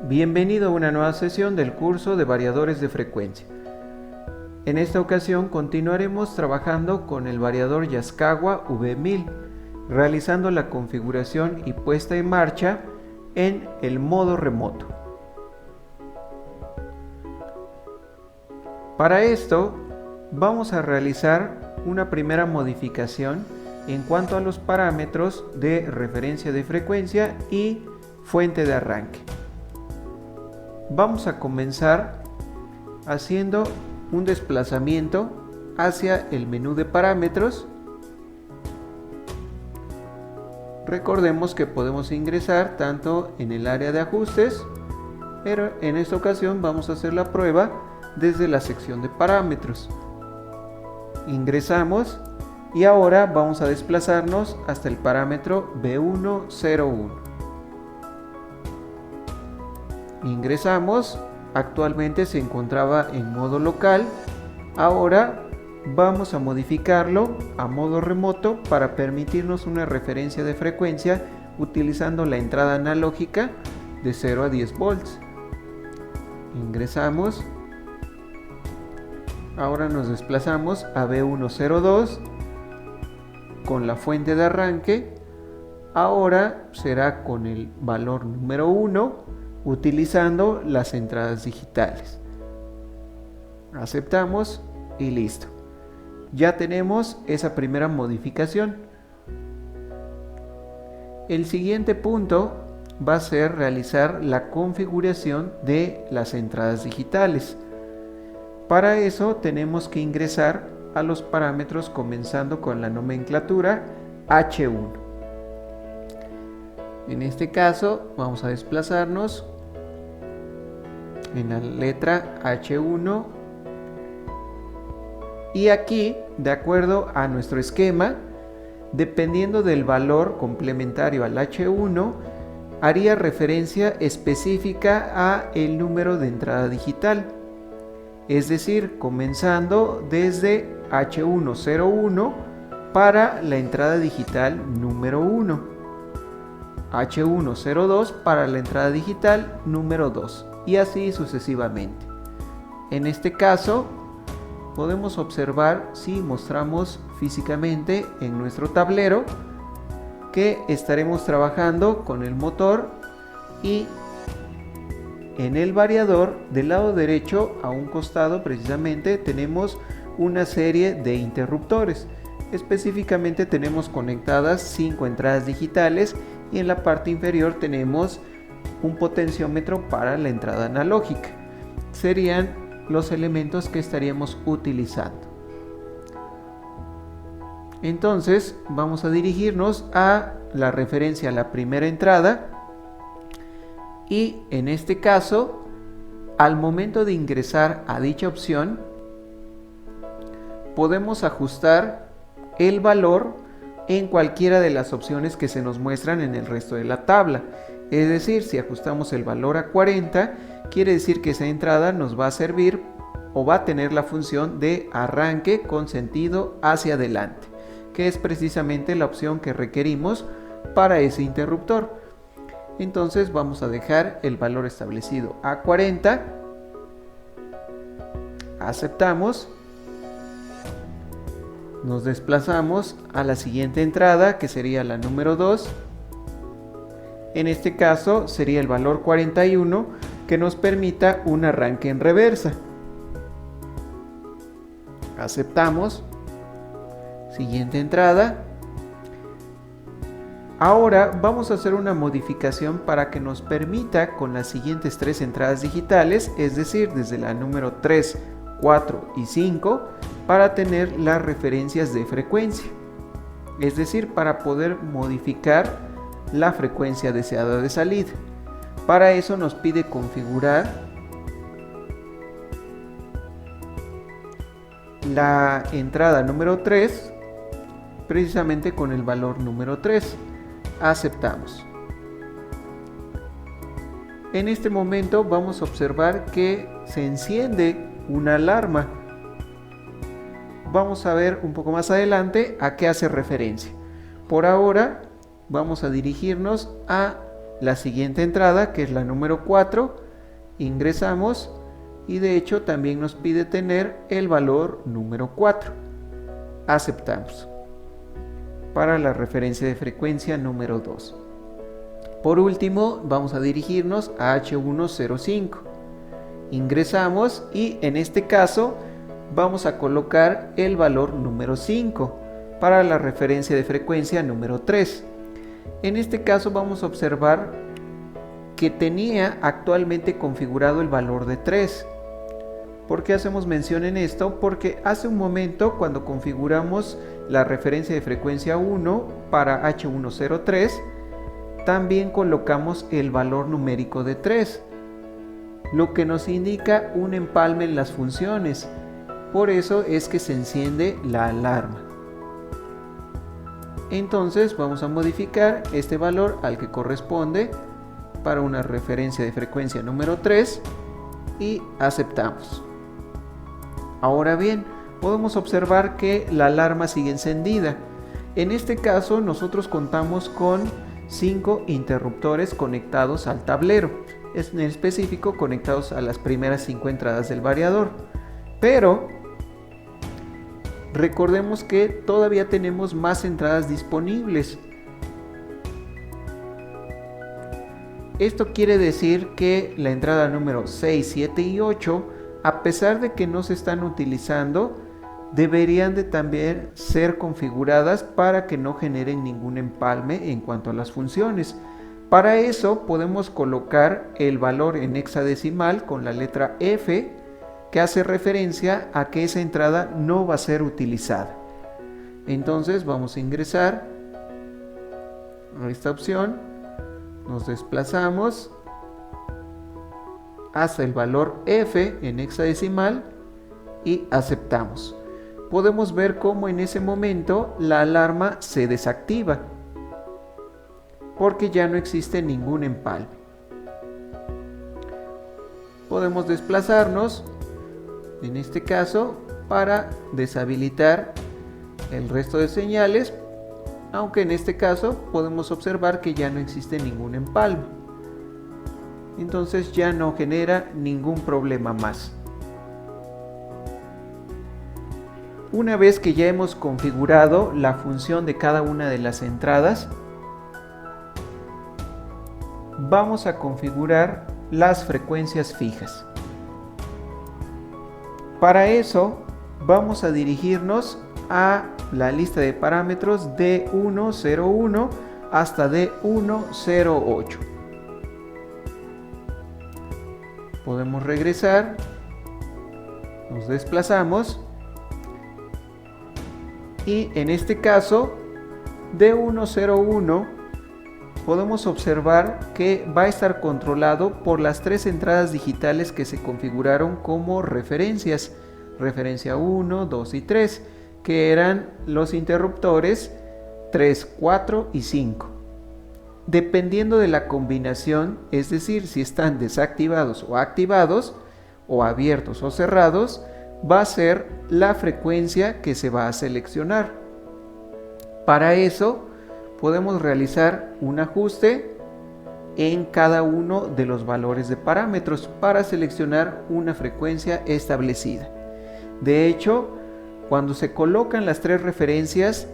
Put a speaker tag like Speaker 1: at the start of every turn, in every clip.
Speaker 1: Bienvenido a una nueva sesión del curso de variadores de frecuencia. En esta ocasión continuaremos trabajando con el variador Yaskawa V1000, realizando la configuración y puesta en marcha en el modo remoto. Para esto vamos a realizar una primera modificación en cuanto a los parámetros de referencia de frecuencia y fuente de arranque. Vamos a comenzar haciendo un desplazamiento hacia el menú de parámetros. Recordemos que podemos ingresar tanto en el área de ajustes, pero en esta ocasión vamos a hacer la prueba desde la sección de parámetros. Ingresamos y ahora vamos a desplazarnos hasta el parámetro B101. Ingresamos, actualmente se encontraba en modo local, ahora vamos a modificarlo a modo remoto para permitirnos una referencia de frecuencia utilizando la entrada analógica de 0 a 10 volts. Ingresamos, ahora nos desplazamos a B102 con la fuente de arranque, ahora será con el valor número 1 utilizando las entradas digitales. Aceptamos y listo. Ya tenemos esa primera modificación. El siguiente punto va a ser realizar la configuración de las entradas digitales. Para eso tenemos que ingresar a los parámetros comenzando con la nomenclatura H1. En este caso vamos a desplazarnos en la letra H1 y aquí, de acuerdo a nuestro esquema, dependiendo del valor complementario al H1, haría referencia específica a el número de entrada digital, es decir, comenzando desde H101 para la entrada digital número 1, H102 para la entrada digital número 2 y así sucesivamente. En este caso podemos observar, si mostramos físicamente en nuestro tablero, que estaremos trabajando con el motor y en el variador del lado derecho a un costado precisamente tenemos una serie de interruptores. Específicamente tenemos conectadas 5 entradas digitales y en la parte inferior tenemos un potenciómetro para la entrada analógica. Serían los elementos que estaríamos utilizando. Entonces vamos a dirigirnos a la referencia a la primera entrada y en este caso, al momento de ingresar a dicha opción, podemos ajustar el valor en cualquiera de las opciones que se nos muestran en el resto de la tabla. Es decir, si ajustamos el valor a 40, quiere decir que esa entrada nos va a servir o va a tener la función de arranque con sentido hacia adelante, que es precisamente la opción que requerimos para ese interruptor. Entonces vamos a dejar el valor establecido a 40, aceptamos, nos desplazamos a la siguiente entrada que sería la número 2. En este caso sería el valor 41 que nos permita un arranque en reversa. Aceptamos. Siguiente entrada. Ahora vamos a hacer una modificación para que nos permita con las siguientes 3 entradas digitales, es decir, desde la número 3, 4 y 5, para tener las referencias de frecuencia. Es decir, para poder modificar la frecuencia deseada de salida. Para eso nos pide configurar la entrada número 3 precisamente con el valor número 3. Aceptamos. En este momento vamos a observar que se enciende una alarma. Vamos a ver un poco más adelante a qué hace referencia. Por ahora vamos a dirigirnos a la siguiente entrada, que es la número 4, ingresamos y de hecho también nos pide tener el valor número 4. Aceptamos para la referencia de frecuencia número 2. Por último, vamos a dirigirnos a H105. Ingresamos y en este caso vamos a colocar el valor número 5 para la referencia de frecuencia número 3. En este caso vamos a observar que tenía actualmente configurado el valor de 3. ¿Por qué hacemos mención en esto? Porque hace un momento, cuando configuramos la referencia de frecuencia 1 para H103, también colocamos el valor numérico de 3, lo que nos indica un empalme en las funciones. Por eso es que se enciende la alarma. Entonces vamos a modificar este valor al que corresponde para una referencia de frecuencia número 3 y aceptamos. Ahora bien, podemos observar que la alarma sigue encendida. En este caso nosotros contamos con 5 interruptores conectados al tablero, en específico conectados a las primeras 5 entradas del variador. Pero recordemos que todavía tenemos más entradas disponibles. Esto quiere decir que la entrada número 6, 7 y 8, a pesar de que no se están utilizando, deberían de también ser configuradas para que no generen ningún empalme en cuanto a las funciones. Para eso podemos colocar el valor en hexadecimal con la letra F, que hace referencia a que esa entrada no va a ser utilizada. Entonces vamos a ingresar a esta opción, nos desplazamos hasta el valor F en hexadecimal y aceptamos. Podemos ver cómo en ese momento la alarma se desactiva porque ya no existe ningún empalme. Podemos desplazarnos en este caso para deshabilitar el resto de señales, aunque en este caso podemos observar que ya no existe ningún empalme. Entonces ya no genera ningún problema más. Una vez que ya hemos configurado la función de cada una de las entradas, vamos a configurar las frecuencias fijas. Para eso vamos a dirigirnos a la lista de parámetros D101 hasta D108. Podemos regresar, nos desplazamos y en este caso D101 podemos observar que va a estar controlado por las 3 entradas digitales que se configuraron como referencias, referencia 1, 2 y 3, que eran los interruptores 3, 4 y 5. Dependiendo de la combinación, es decir, si están desactivados o activados, o abiertos o cerrados, va a ser la frecuencia que se va a seleccionar. Para eso podemos realizar un ajuste en cada uno de los valores de parámetros para seleccionar una frecuencia establecida. De hecho, cuando se colocan las 3 referencias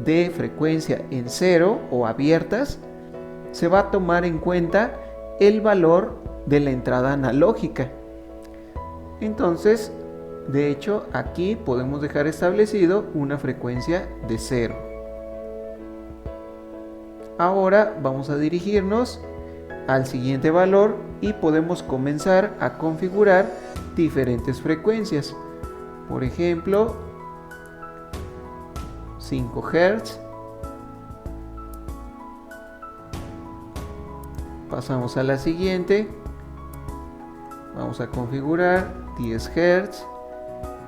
Speaker 1: de frecuencia en 0 o abiertas, se va a tomar en cuenta el valor de la entrada analógica. Entonces, de hecho, aquí podemos dejar establecido una frecuencia de 0. Ahora vamos a dirigirnos al siguiente valor y podemos comenzar a configurar diferentes frecuencias. Por ejemplo, 5 Hz. Pasamos a la siguiente. Vamos a configurar 10 Hz.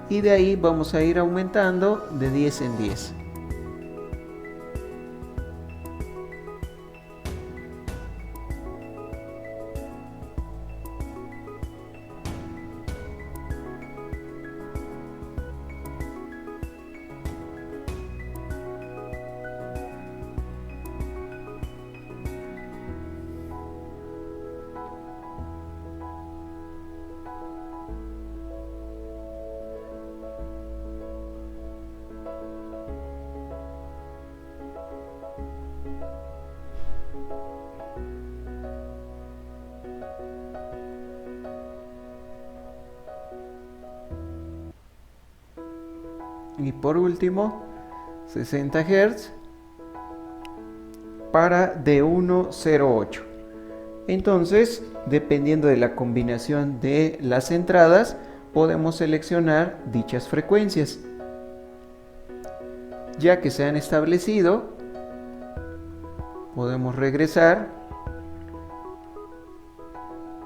Speaker 1: Y de ahí vamos a ir aumentando de 10 en 10. Y por último 60 Hz para D108. Entonces, dependiendo de la combinación de las entradas, podemos seleccionar dichas frecuencias. Ya que se han establecido, podemos regresar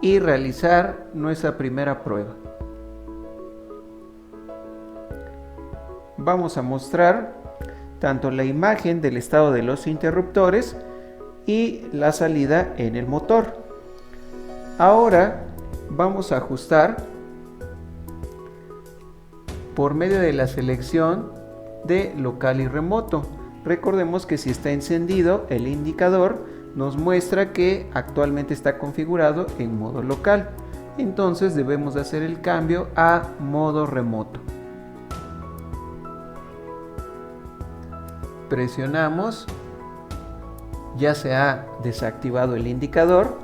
Speaker 1: y realizar nuestra primera prueba. Vamos a mostrar tanto la imagen del estado de los interruptores y la salida en el motor. Ahora vamos a ajustar por medio de la selección de local y remoto. Recordemos que si está encendido el indicador nos muestra que actualmente está configurado en modo local. Entonces debemos de hacer el cambio a modo remoto. Presionamos, ya se ha desactivado el indicador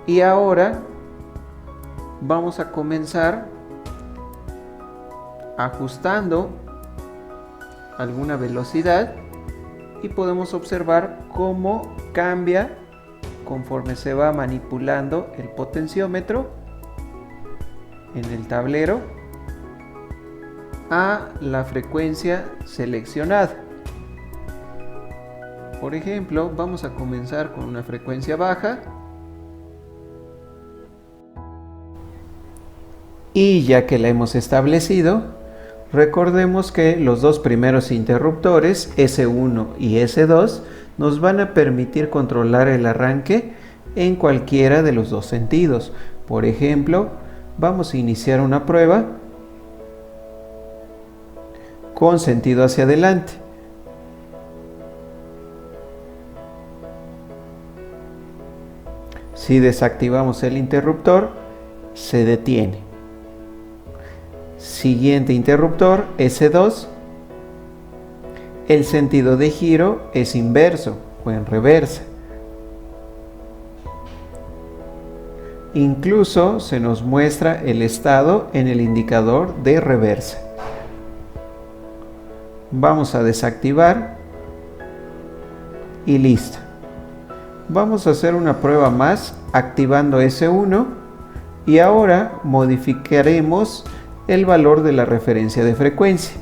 Speaker 1: y ahora vamos a comenzar ajustando alguna velocidad y podemos observar cómo cambia conforme se va manipulando el potenciómetro en el tablero a la frecuencia seleccionada. Por ejemplo, vamos a comenzar con una frecuencia baja y ya que la hemos establecido, recordemos que los dos primeros interruptores, S1 y S2, nos van a permitir controlar el arranque en cualquiera de los dos sentidos. Por ejemplo, vamos a iniciar una prueba con sentido hacia adelante. Si desactivamos el interruptor, se detiene. Siguiente interruptor, S2. El sentido de giro es inverso o en reversa. Incluso se nos muestra el estado en el indicador de reversa. Vamos a desactivar y listo. Vamos a hacer una prueba más activando S1 y ahora modificaremos el valor de la referencia de frecuencia.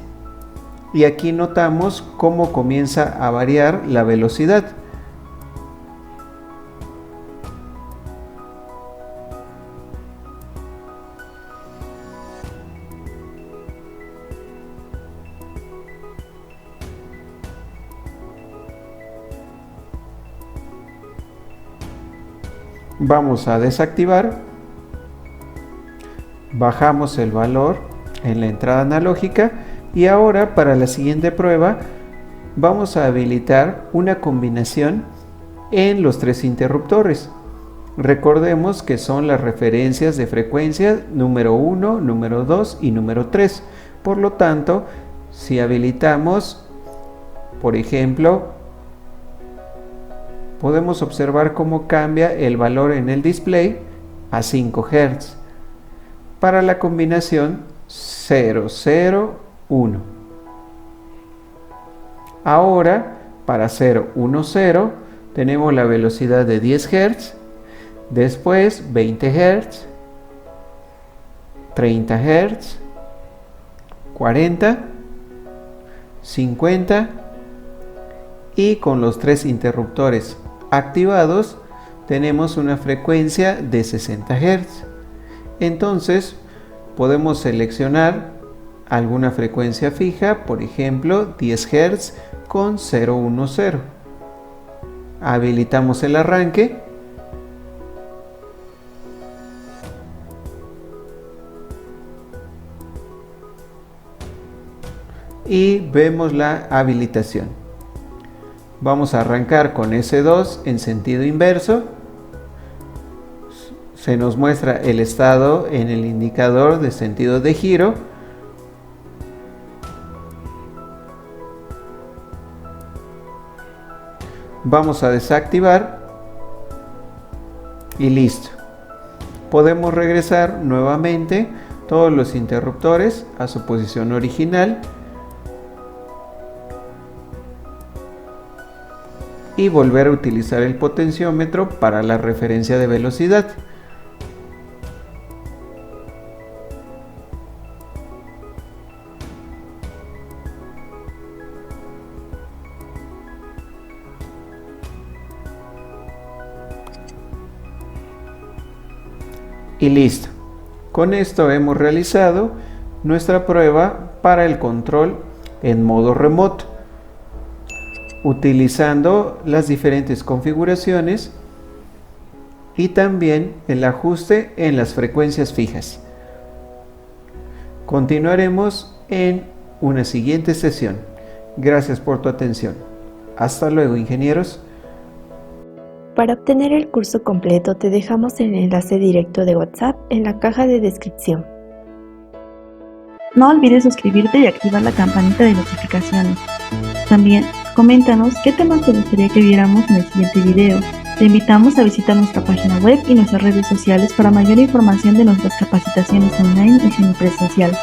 Speaker 1: Y aquí notamos cómo comienza a variar la velocidad. Vamos a desactivar, bajamos el valor en la entrada analógica y ahora para la siguiente prueba vamos a habilitar una combinación en los tres interruptores. Recordemos que son las referencias de frecuencia número 1, número 2 y número 3. Por lo tanto, si habilitamos, por ejemplo, podemos observar cómo cambia el valor en el display a 5 Hz para la combinación 001. Ahora, para 010 tenemos la velocidad de 10 Hz, después 20 Hz, 30 Hz, 40, 50 y con los tres interruptores activados tenemos una frecuencia de 60 Hz. Entonces podemos seleccionar alguna frecuencia fija, por ejemplo 10 Hz con 010. Habilitamos el arranque y vemos la habilitación. Vamos a arrancar con S2 en sentido inverso. Se nos muestra el estado en el indicador de sentido de giro. Vamos a desactivar y listo. Podemos regresar nuevamente todos los interruptores a su posición original y volver a utilizar el potenciómetro para la referencia de velocidad. Y listo. Con esto hemos realizado nuestra prueba para el control en modo remoto, utilizando las diferentes configuraciones y también el ajuste en las frecuencias fijas. Continuaremos en una siguiente sesión. Gracias por tu atención. Hasta luego, ingenieros.
Speaker 2: Para obtener el curso completo te dejamos el enlace directo de WhatsApp en la caja de descripción.
Speaker 3: No olvides suscribirte y activar la campanita de notificaciones. También, coméntanos qué temas te gustaría que viéramos en el siguiente video. Te invitamos a visitar nuestra página web y nuestras redes sociales para mayor información de nuestras capacitaciones online y semipresencial.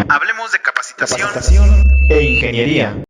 Speaker 4: Hablemos de capacitación e ingeniería.